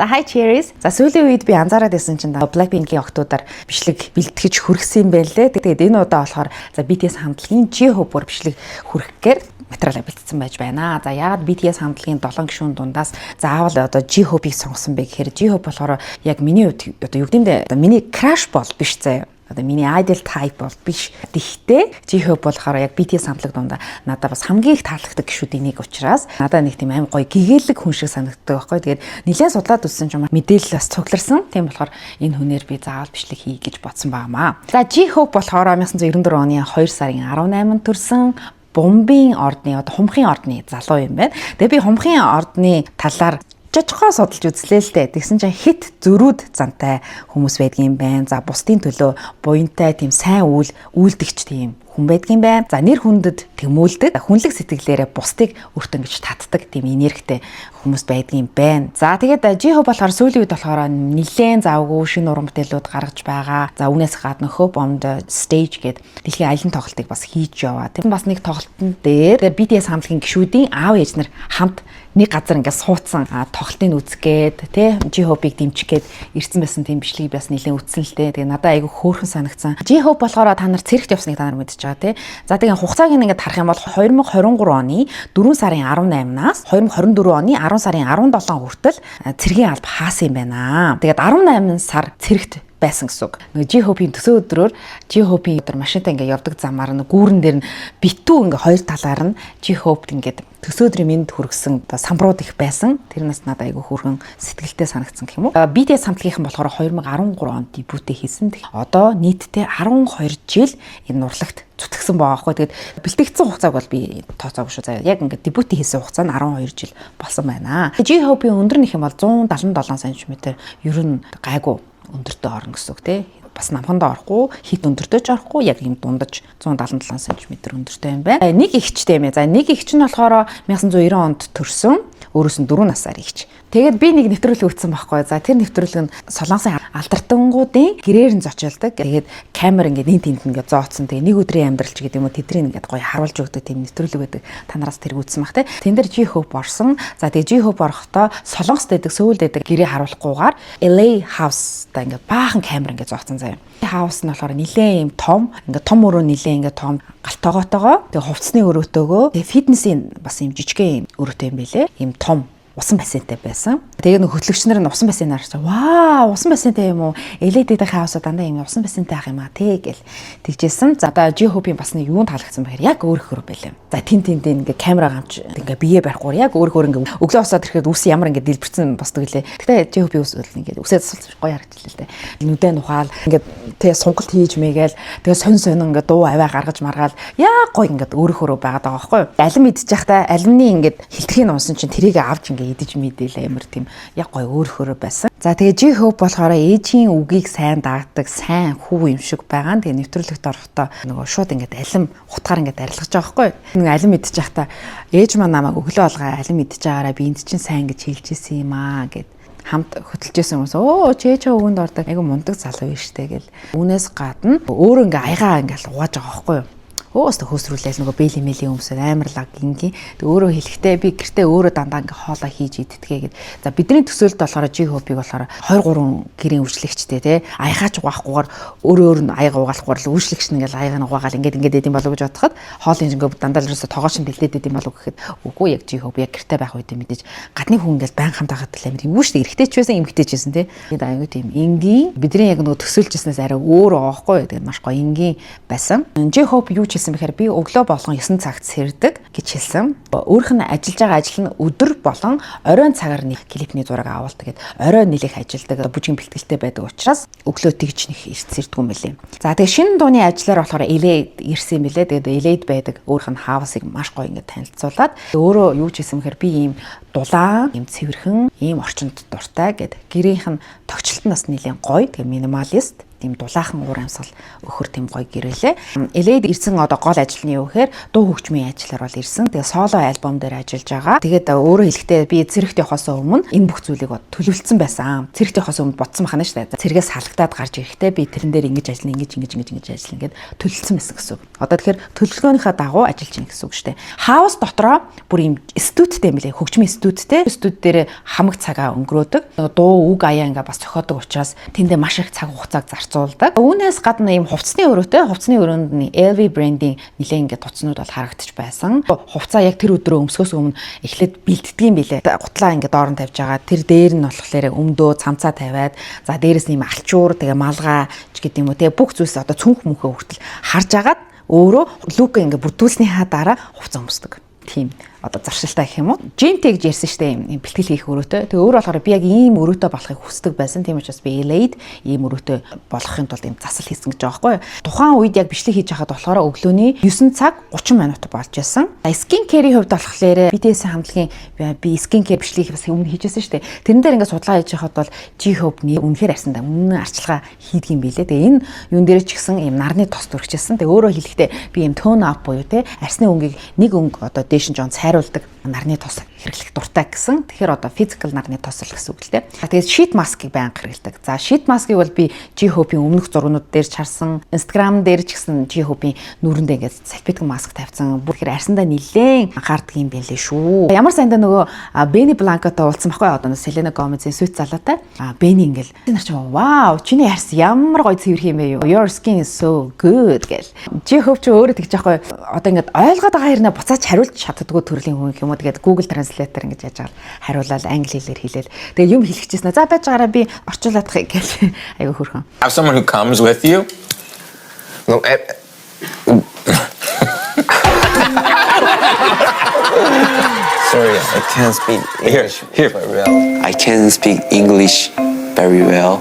За hi cherries. За сүүлийн үед би анзаараад байсан чинь Blackpink-ийн октоудаар бичлэг бэлтгэж хүргэсэн юм байна лээ. Тэгээд энэ удаа болохоор за BTS хамтлагийн J-Hope-оор бичлэг хүргэхээр материал бэлтгэсэн байж байна. За яагаад BTS хамтлагийн 7 гишүүн дундаас заавал одоо J-Hope-ийг сонгосон бэ гэхээр J-Hope болохоор яг миний хувьд одоо юу гэмдэ миний crush бол биш заяа. Одоо миний ideal type бол биш. Тэгтээ J-Hope болохоор яг BTS хамтлаг дундаа надад бас хамгийн их таалагддаг гишүүдийн нэг учраас надад нэг тийм аим гоё гэгээлэг хүн шиг санагддаг байхгүй. Тэгээд нэлээд судлаад үзсэн ч юм мэдээлэл бас цугларсан. Тийм болохоор энэ хүнээр би заавал бичлэг хий гэж бодсон байнамаа. За J-Hope болохоор 1994 оны 2 сарын 18-нд төрсэн Бомбын ордны одоо Хумхын ордны залуу юм байна. Тэгээ би Хумхын ордны талаар жижигхан судалж үзлээ л дээ. Тэгсэн чинь хит зөрүүд зантай хүмүүс байдгийн байна. За бусдын төлөө буянтай тийм сайн үйлдэгч тийм хүн байдгийн байна. За нэр хүндэд тэмүүлдэг, хүнлэг сэтгэлээрээ бусдыг өөртөө ингэж татдаг тийм энергитэй хүмүүс байдгийн байна. За тэгээд J-Hope болохоор сүүлийн үед болохоор нэлээд завгүй шинэ уран бүтээлүүд гаргаж байгаа. За үүнээс гадна Hope on the Stage гэдэг дэлхийн аялын тоглолтыг бас хийж яваа. Тэр бас нэг тоглолтын дээр BTS хамтлагийн гишүүдийн аав ээж нар хамт нэг газар ингээд суудсан тоглолтыг үзгээд тий J-Hope-ыг дэмжихэд ирсэн байсан тийм бичлэгийг бас нэлээд үзсэн л дээ. Тэгээ надад айгүй хөөрхөн санагдсан. J-Hope болохоор та нар цэрэгт явсныг та нар мэдчихэж байгаа тий. За тэгээ хугацааг ингээд харах юм бол 2023 оны 4 сарын 18-наас 2024 оны 10 сарын 17 хүртэл цэргийн алба хаасан юм байна. Тэгээд 18 сар цэрэгт байсан гэсэн үг. Нөгөө J-Hope-ийн төсөө өдрөөр J-Hope-ийн өдөр машинтай ингээд явдаг замаар нь гүүрэн дээр нь битүү ингээд хоёр талаар нь J-Hope-д ингээд төсөө өдрийн мэнд хүргэсэн самбарууд их байсан. Тэрнээс надад айгүй хөөрхөн сэтгэлтэй санагдсан гэх юм уу. BTS хамтлагийнхан болохоор 2013 онд дебютээ хийсэн. Одоо нийтдээ 12 жил энэ нурлагт зүтгэсэн байгаа байхгүй. Тэгээд бэлтгэгдсэн хугацааг бол би тооцоогүй шүү. За яг ингээд дебютээ хийсэн хугацаа нь 12 жил болсон байна. J-Hope-ийн өндөр нэх юм бол 177 см ер нь гайгүй өндөртөө орно гэсэн үг тий. Бас намхандаа орохгүй, хит өндөртөө ч орохгүй, яг юм дундаж 177 см өндөртэй юм байна. Нэг ихчтэй юм ээ. За нэг ихч нь болохоор 1990 онд төрсөн. Өөрөөс нь 4 насаар ихч. Тэгээд би нэг нэвтрүүлэг өгсөн байхгүй. За тэр нэвтрүүлэг нь Солонгосын алдартангуудын гэрээр нь зочилдог. Тэгээд камер ингээд энэ тэнд ингээд зооцсон. Тэгээд нэг өдрийн амьдралч гэдэг юм уу тэдрийг ингээд гоё харуулж өгдөг тийм нэвтрүүлэг байдаг. Та нараас тэрг үзсэн бах тий. Тэн дээр J-Hope орсон. За тэгээд J-Hope орохдоо Солонгост байдаг, Сөүлд байдаг гэрээ харуулахгүйгээр LA House та ингээд баахан камер ингээд зооцсон заяа. House нь болохоор нилээн юм том, ингээд том өрөө нилээн ингээд том галтоогоотойгоо. Тэгээд хувцсны өрөөтэйгөө. Тэгээд фитнесийн бас юм жижигхэн өрөөтэй юм байлээ. Им том усан бассейнтэй байсан. Тэгээ нэг хөтлөгч нар нь усан бассейнаар чи вау усан бассейнтэй юм уу? LED-ийн хаусаа дандаа юм усан бассейнтэй ах юм аа тий гэл тэгжсэн. За одоо J-Hope-ийн бас нэг юунд таалагдсан бэхээр яг өөр байлаа. За тин ингээ камера гамч ингээ бие барихгүй яг өөр ингээ өглөө усаад ирэхэд үс ямар ингээ дэлбэрсэн босдог лээ. Тэгтээ J-Hope-ийн үс ингээ үсээ засалж гоё харагдчихлээ л дээ. Нүдэн ухаал ингээ тий сунгалт хийж мэйгээл тэгээ сонь ингээ дуу аваа гаргаж маргаал яг гоё ингээ өөрөөр байгаад байгаа байхгүй юу? Алим идчих захта алимны ингээ хилтгэхийн унсан чинь тэрийг авч ингээ идэж мэдээлээ ямар тийм яг гоё өөрөөр байсан. За тэгээ J-Hope болохоор ээжийн үгийг сайн дагдаг сайн хүү юм шиг байгаа. Тэгээ нэвтрүүлэгт орохдоо нөгөө шууд ингээд алим хутгаар ингээд арилгаж байгаа байхгүй. Нэг алим идчих захта ээж маань намайг өглөө алгаа алим идчих байгаараа би энд чинь сайн гэж хэлжсэн юм аа гэд хамт хөтөлжсэн хүмүүс оо J-Hope өвөнд ордог айгу мундаг залуу юм штэ гэл. Үүнээс гадна өөр ингээ аягаа ингээл угааж байгаа байхгүй юу? Өөстө хөөсрүүлээл нөгөө бэйли мэлийн өмсөөр амарлаг гингийн. Тэг өөрөө хэлэхдээ би гэртээ өөрөө дандаа ингээ хоолоо хийж идтгээгээд. За бидний төсөөлд болохоор J-Hope-ийг болохоор 2 3 гэрийн үйлчлэгчтэй те аяхаач угаахгүйгээр өөрөө нь аяга угаалахгүйгээр л үйлчлэгч нь ингээл аяга угаагаал ингээд идэм болов гэж бодоход хоолын ингээ дандаа л ерөөсө тоогооч нь бэлдээд идэм болов гэхэд үгүй яг J-Hope яг гэртээ байх үед мэдээж гадны хүн ингээл байн хамт хахад л амир юм шүү дээ. Эрэгтэй ч байсан эмэгтэй ч байсан те. Тэгээд аяга тийм энгийн бидний яг нөгөө төсөөлжсэнээс арай өөр байгаа байхгүй. Тэгээд маш гоё энгийн байсан. J-Hope юу бэхээр би өглөө болгон 9 цагт сэрдэг гэж хэлсэн. Өөрөх нь ажиллаж байгаа ажил нь өдөр болон оройн цагаар нэг клипний зураг авалт гэд орой нэлэх ажилдаг бүжгийн бэлтгэлтэй байдаг учраас өглөө тэгж нэг эрт сэрдгүү мэлээ. За тэгээ шинэ дууны ажиллаар болохоор LA ирсэн мэлээ. Тэгээд LA-д байдаг өөрөх нь House-ыг маш гоё ингэ танилцуулаад өөрөө юу ч хийсэн бэхээр би ийм дулаан, ийм цэвэрхэн, ийм орчинд дуртай гэд гэрийнх нь тогтчлолт нас нэлээд гоё. Тэгээ минималист тийм дулаахан уур амьсгал өгөхөр тийм гоё гэрэлээ. LA-д ирсэн одоо гол ажил нь юу гэхээр дуу хөгжмийн ажиллаар бол ирсэн. Тэгээ соло альбом дээр ажиллаж байгаа. Тэгээд өөрөө хэлэхдээ би цэрэгт явахаас өмнө энэ бүх зүйлийг төлөвлөсөн байсан. Цэрэгт явахаас өмнө бодсон байна шүү дээ. Цэргээс халагдаад гарч ирэхдээ би тэрэн дээр ингэж ажиллана, ингэж ажиллана гэд төлөвлөсөн байсан гэсэн үг. Одоо тэгэхээр төлөвлөгөөнийхөө дагуу ажиллаж байна гэсэн үг шүү дээ. Хаус дотроо бүр юм студитэй юм лээ. Хөгжмийн студитэй. Студи дээр хамаг цагаа өнгөрөөдөг. Дуу үг аяа ингээ бас зохиодог учраас тэндээ маш их цаг хугацааг зарцуулдаг. Үүнээс гадна ийм хувцсны өрөөнд нь LV брендийн нэлээд ингээ туцнууд бол харагдчих байсан. Хувцаа яг тэр өдрөө өмсгөөс өмнө эхлээд бэлддэг юм билээ. Гутлаа ингээ доор нь тавьж байгаа. Тэр дээр нь болохоор өмдөө цамцаа тавиад за дээрэс нь ийм алчуур тэгээ малгай ч гэдэг юм уу. Тэгээ бүх зүйлс одоо цүнх мөнхөө хүртэл харж агаад өөрөө лук ингээ бүрдүүлснийхаа дараа хувцас өмсдөг. Тийм одоо заршилтай гэх юм уу. Жинтэй гэж ярьсан штэ юм бэлтгэл хийх өрөөтэй. Тэгээ өөр болохоор би яг ийм өрөөтэй болохыг хүсдэг байсан. Тийм учраас би LA-д ийм өрөөтэй болохын тулд ийм засал хийсэн гэж байгаа байхгүй юу. Тухайн үед яг бичлэг хийж байхад болохоор өглөөний 9 цаг 30 минут болж байсан. Skin care-ийн хувьд болохоор BTS хамтлагийн би skin care бичлэгийг бас өмнө хийжсэн штэ. Тэрэн дээр ингээд судалгаа хийж байхад бол J-Hope-ний үнэхээр арьсандаа үнэн арчилгаа хийдэг юм билээ. Тэгээ энэ юун дээр ч гэсэн ийм нарны тос төрчихсэн. Тэгээ өөрөөр хэлэхдээ би ийм tone up буюу те арьсны өнгийг нэг өнгө одоо дээш нь жоон хариулдаг нарны тос хэрэглэх дуртай гэсэн. Тэгэхээр одоо physical нарны тос л гэсэн үг л дээ. Тэгээд sheet mask-ыг байнга хэрэглэдэг. За sheet mask-ыг бол би J-Hope-ийн өмнөх зургууд дээр ч харсан. Instagram дээр ч гэсэн J-Hope-ийн нүрэндээ ингээд салфетик маск тавьсан. Бүр ихэр арьсандаа нилээн анхаардаг юм байлээ шүү. Ямар сандаа нөгөө Benny Blanco-тай уулзсан байхгүй одоо Selena Gomez-ийн сүйт залуутай. Benny ингээл нар чи вау чиний арьс ямар гоё цэвэрх юм бэ юу. Your skin is so good гэл. J-Hope ч өөрөө тэгж яахгүй одоо ингээд ойлгоод байгаа хэрнээ буцаач хариулж чаддгүй төрлийн хүн юм уу. Тэгээд Google Translator ингэж яаж байгаа хариулаад англи хэлээр хэлээл. Тэгээд юм хэлчихсэн. За байж байгаараа би орчуулаадах гэж айгу хөрхөн. Have someone who comes with you? No. Sorry, I can't speak English very well. I can speak English very well.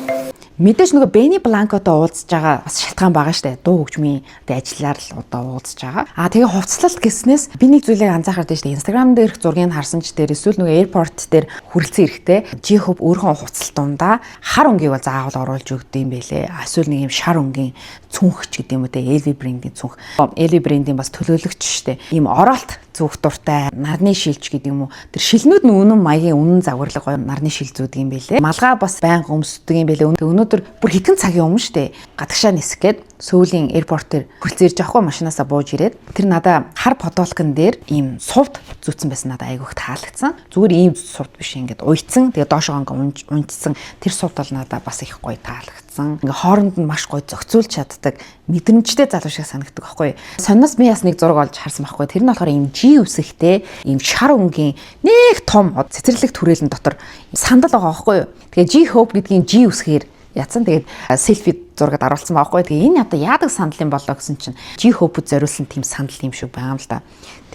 Мэдээж нөгөө Benny Blanco-той уулзж байгаа бас шалтгаан байгаа штэ. Дуу хөгжмийн ажиллаар л одоо уулзж байгаа. Тэгээ хувцлалт гэснээс би нэг зүйлийг анзаархад штэ. Instagram дээрх зургийг харсан ч дээр эсвэл нөгөө airport дээр хүрэлцэн ирэхдээ J-Hope өөрхөн хувцлалт дундаа хар өнгийг бол заавал оруулж өгдөг юм байлээ. Эсвэл нэг юм шар өнгийн цүнх ч гэдэг юм уу те LV брендийн цүнх. LV брендийн бас төлөөлөгч штэ. Ийм оролт зүөх дуртай нарны шилж гэдэг юм уу. Тэр шилнүүд нь үнэн маягийн үнэн загварлаг гоё нарны шил зүүдэг юм байлээ. Малгай бас байнга өмсдөг юм байлээ. Өнөөдөр бүр хэдхэн цагийн өмнө штэ гадагшаа нисэх гээд Сөүлийн аэропортоор хөлцөөрж авахгүй машинаасаа бууж ирээд тэр надаа хар подолкон дээр ийм сувд зүүцсэн байсан надад айгүйх таалагдсан. Зүгээр ийм сувд биш ингээд уйцсан. Тэгээ доошоо ингээ унтсан тэр сувд бол надад бас их гоё таалагдсан. Ингээ хооронд нь маш гоё зохицуулж чаддаг мэдрэмжтэй залуу шиг санагддаг байхгүй. Сонноос би бас нэг зураг олж харсан байхгүй. Тэр нь болохоор ийм G үсэгтэй ийм шар өнгийн нэг том цэцэрлэг түрээлэн дотор сандал байгаа байхгүй юу. Тэгээ J-Hope гэдгийн G үсгээр ятсан. Тэгээд селфи зурагт оруулсан байхгүй. Тэгээ энэ одоо яадаг сандал юм болоо гэсэн чинь J-Hope-д зориулсан тийм сандал юм шиг байгаа юм л да.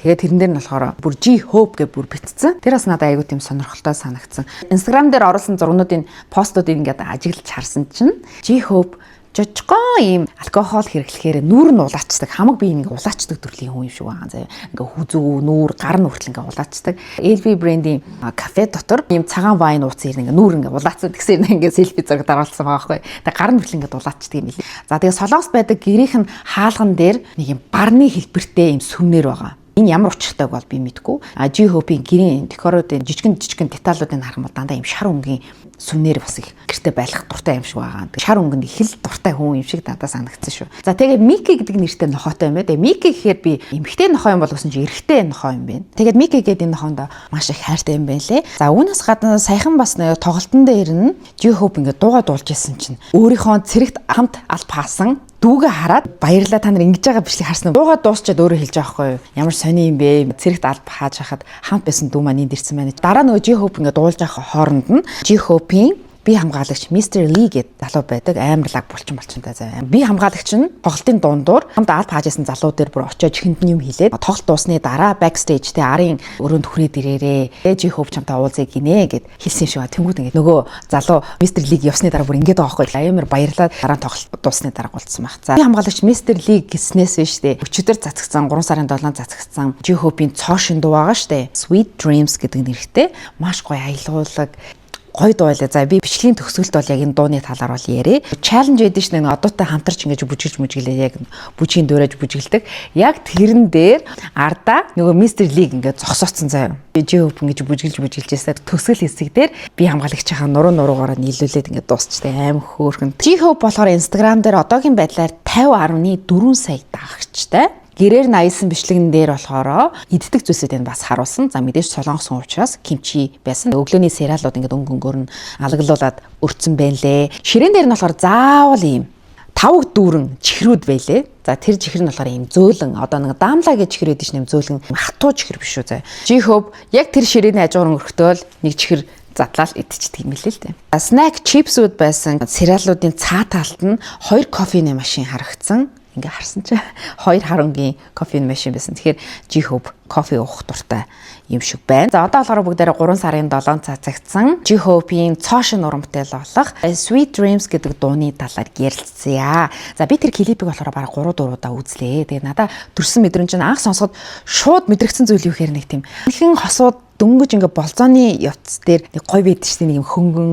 Тэгээд тэрэн дээр нь болохоор бүр J-Hope гэж бүр битцсэн. Тэр бас надад айгүй тийм сонирхолтой санагдсан. Instagram дээр оруулсан зургуудын постуудыг ингээд ажиглаж харсан чинь J-Hope жожгоо ийм алкогол хэрэглэхээр нүүр нь улаачдаг. Хамаг бие нэг улаачдаг төрлийн хүн юм шиг байгаа заяа. Ингээ хүзүү, нүүр, гар нь хүртэл ингээ улаачдаг. LV брендийн кафе дотор ийм цагаан вайн ууцсан ингээ нүүр ингээ улаацсан. Тэгсэн ингээ селфи зураг дараалсан байгаа байхгүй. Тэгээ гар нь хүртэл ингээ улаачдаг юм билээ. За тэгээ солонгос байдаг гэрийнх нь хаалган дээр нэг юм барны хэлбэртэй ийм сүмнэр байгаа. Энэ ямар учиртайг бол би мэдгүй. J-Hope-ийн гэрийн декоруудын жижигэн деталлуудыг харах юм бол дандаа ийм шар өнгийн сүмнэр бас их гэртээ байлгах дуртай юм шиг байгаа. Шар өнгөнд их л дуртай хүн юм шиг надад санагдсан шүү. За тэгээ Miki гэдэг нэртэй нохойтой юм байна. Тэгээ Miki гэхээр би эмэгтэй нохой юм бол гэсэн чи эрэгтэй нохой юм байна. Тэгээд Miki гэдэг энэ нохоонд маш их хайртай юм байна лээ. За үүнээс гадна саяхан бас тоглолтын дээр нь J-Hope ингээд дуугаа дуулж исэн чинь өөрийнхөө цэрэгт хамт аль паасан дүүгээ хараад баярлаа та нар ингэж байгаа бичлэг харсан уу? Дуугаа дуусчаад өөрөө хэлж байгаа байхгүй юу? Ямар сони юм бэ? Цэрэгт алба хааж хахад хамт байсан дүү маань энд ирсэн байна. Дараа нөгөө J-Hope ингээд дуулж байгаа хооронд нь J-Hope-ийн би хамгаалагч Mr. Lee гэдэг залуу байдаг. Амар лаг булчинтай заяа. Би хамгаалагч нь тоглолтын дундуур хамт алба хаажсэн залуу дээр бүр очиод чихэнд нь юм хэлээд тоглолт дуусны дараа backstage тэ арын өрөөнд хүрээд ирээрээ. J-Hope чамтай уулзъя гинэ гэд хэлсэн шүү. Тэнгүүд ингээд нөгөө залуу Mr. Lee явсны дараа бүр ингээд байгаа байхгүй. Амар баярлаад дараа тоглолт дуусны дараа уулзсан баг. За би хамгаалагч Mr. Lee гэснээс биш тэ. Өчигдөр цацгцсан 3 сарын 7 цацгцсан J-Hope-ийн цоо шин дуу байгаа штэ. Sweet Dreams гэдэг нэртэй маш гоё аялуулаг гоё дуу байлаа. За би бичлэгийн төгсгөлд бол яг энэ дууны талаар бол яриа. Challenge гэдэг чинь нэг одоотой хамтарч ингэж бүжиглж мүжгэлээ яг бүжгийн дуурайж бүжгэлдэг. Яг тэрэн дээр Арда нөгөө Mr. League ингээд зогсооцсон заяа. J-Hope ингэж бүжгэлжсэн төгсгөл хэсэг дээр би хамгаалагчийнхаа нуруугаараа нийлүүлээд ингээд дуусчтай аим хөөрхөн. J-Hope болохоор Instagram дээр одоогийн байдлаар 50.4 сая дагагчтай. Гэрээр наялсан бичлэгэн дээр болохоор иддэг зүйлсүүдийг бас харуулсан. За мэдээж солонгос хүн учраас кимчи байсан. Өглөөний сериалууд ингээд өнгөнгөөр нь алаглуулад өрцөн байлээ. Ширээн дээр нь болохоор заавал ийм тавг дүүрэн чихрүүд байлээ. За тэр чихэр нь болохоор ийм зөөлөн одоо нэг даамлаа гэж чихэр өгдөө юм зөөлөн хатуу чихэр биш үү заа. J-Hope яг тэр ширээний хажуугаар өрхтөөл нэг чихэр задлал идчихдэг юм билээ л дээ. Snack chipsүүд байсан сериалуудын цаа талд нь 2 кофений машин харагдсан. Ингээ харсан чи 2 харангийн кофеин машин байсан. Тэгэхээр J-Hope кофе уух дуртай юм шиг байна. За одоо болохоор бүгдээрээ 3 сарын 7 цацагдсан J-Hope-ийн цоошин урамтай л болох Sweet Dreams гэдэг дууны талаар ярилцъя. За би тэр клипийг болохоор бараг 3-4 удаа үзлээ. Тэгээ надаа төрсэн мэдрэмж нь анх сонсоход шууд мэдрэгдсэн зүйл юу гэхээр нэг тийм ихэнх хосууд дөнгөж ингээ болзооны явц дээр нэг гой байдаг шүү дээ, нэг юм хөнгөн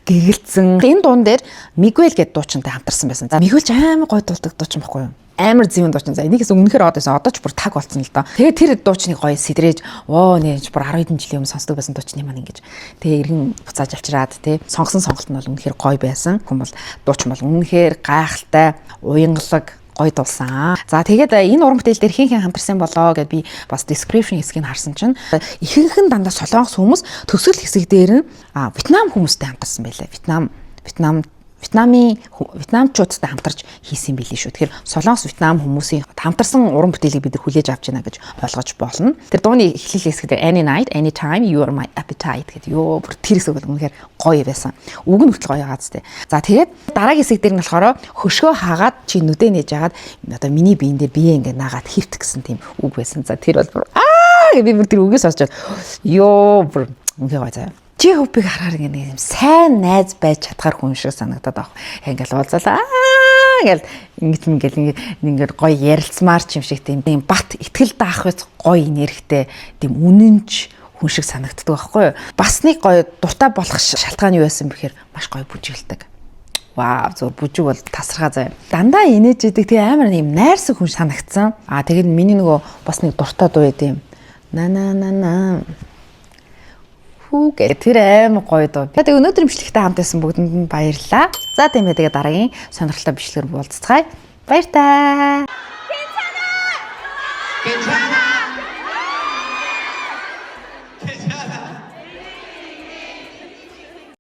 гэгэлцэн. Энэ дуун дээр Miguel гэдэг дуучинтай хамтарсан байсан. За Miguel ч амар гой дуулдаг дуучин байхгүй юу? Амар зэвэн дуучин. За энийгээс өмнөхөр од байсан. Одоо ч бүр таг болсон л доо. Тэгээ тэр дуучныг гоё сэдрээж нээж бүр 10 хэдэн жилийн өмнө сонсдог байсан дуучны маань ингэж. Тэгээ иргэн буцааж авчираад тий сонгосон сонголт нь бол үнэхээр гоё байсан. Хүн бол дуучин бол үнэхээр гайхалтай, уянгалаг гой дулсан. За тэгээд энэ уран бүтээл дээр хин хамтарсан болоо гэд би бас description хэсгийг харсан чинь ихэнх нь дандаа солонгос хүмүүс төгсгөл хэсэг дээр нь Вьетнам хүмүүстэй хамтарсан байлаа. Вьетнамчуудтай хамтарч хийсэн билээ шүү. Тэгэхээр солонгос Вьетнам хүмүүсийн хамтарсан уран бүтээлийг бид хүлээж авч байна гэж ойлгож болно. Тэр дууны эхлэл хэсэг дээр any night anytime you are my appetite гэдэг бүр тэр хэсэг бол үнэхээр гоё байсан. Үг нь хөтөл гоё яагаад тэ. За тэгээд дараагийн хэсэг дээр нь болохоор хөшгөө хаагаад чи нүдэ нээж агаад одоо миний биен дээр бие ингээд наагаад хөвт гэсэн тийм үг байсан. За тэр бол би бүр тэр үгээс сонсчод бүр үнэхээр гоё заяа. J-Hope-ыг харахаар нэг юм сайн найз байж чадхаар хүн шиг санагдаад байна. Ингээл уулзалаа гэл ингээд гоё ярилцмаар ч юм шиг тийм бат итгэл даах үз гоё нэрхтэй тийм үнэнч хүн шиг санагддаг байхгүй юу? Бас нэг гоё дуртай болох шалтгаан юу байсан бэхээр маш гоё бүжиглдэг. Вау зөв бүжиг бол тасархаа заяа. Дандаа инээж идэг тийм амар юм найрсаг хүн санагдсан. Тэгээд миний нөгөө бас нэг дуртай дуу байд юм. На гэх тэр аим гоё дуу. Тэгээд өнөөдөр бичлэгтэй хамт байсан бүгдэнд нь баярлалаа. За тийм ээ тэгээд дараагийн сонирхолтой бичлэгээр уулзцгаая. Баяр таа. 괜찮아.